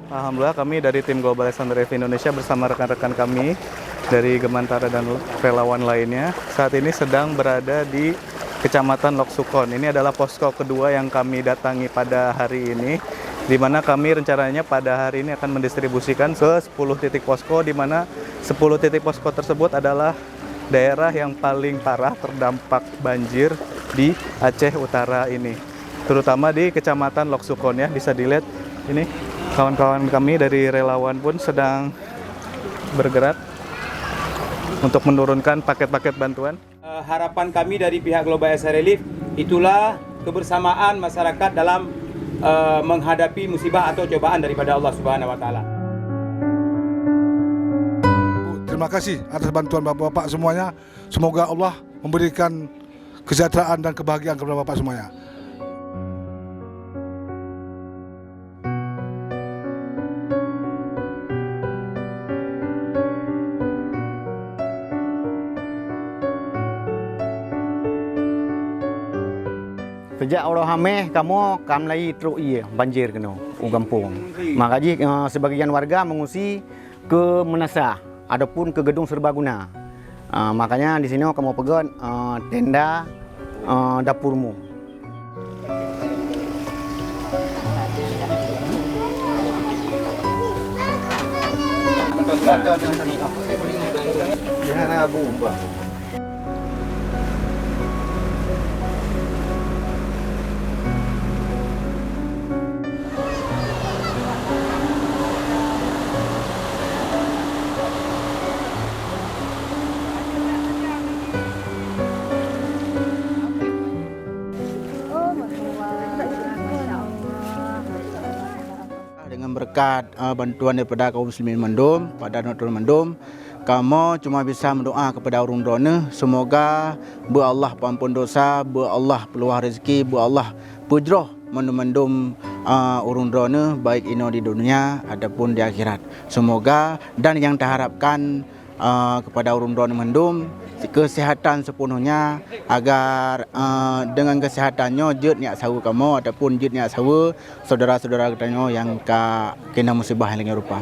Alhamdulillah kami dari tim Global Alexander F Indonesia bersama rekan-rekan kami dari Gemantara dan relawan lainnya saat ini sedang berada di Kecamatan Loksukon. Ini adalah posko kedua yang kami datangi pada hari ini, di mana kami rencananya pada hari ini akan mendistribusikan ke 10 titik posko, di mana 10 titik posko tersebut adalah daerah yang paling parah terdampak banjir di Aceh Utara ini, terutama di Kecamatan Loksukon ya. Bisa dilihat ini kawan-kawan kami dari relawan pun sedang bergerak untuk menurunkan paket-paket bantuan. Harapan kami dari pihak Global Alexander Relief itulah kebersamaan masyarakat dalam menghadapi musibah atau cobaan daripada Allah Subhanahu wa taala. Terima kasih atas bantuan Bapak-bapak semuanya. Semoga Allah memberikan kesejahteraan dan kebahagiaan kepada Bapak semuanya. Sejak orang hamil, kamu kamlai teruk banjir kena kampung. Makanya sebagian warga mengungsi ke Menasah, adapun ke gedung serbaguna. Makanya di sini kamu pegang tenda dapurmu. Dengan berkat bantuan daripada kaum muslimin Mendum, pada Nahdlatul Mendum, kamu cuma bisa mendoa kepada urung drone, semoga bu Allah pengampun dosa, bu Allah peluang rezeki, bu Allah pujroh mendum urung drone baik ino di dunia ataupun di akhirat. Semoga dan yang diharapkan kepada urung drone Mendum kesehatan sepenuhnya, agar dengan kesehatannya jut niat sawu kamu ataupun jut niat sawu saudara-saudara kita yang kena musibah yang rupa.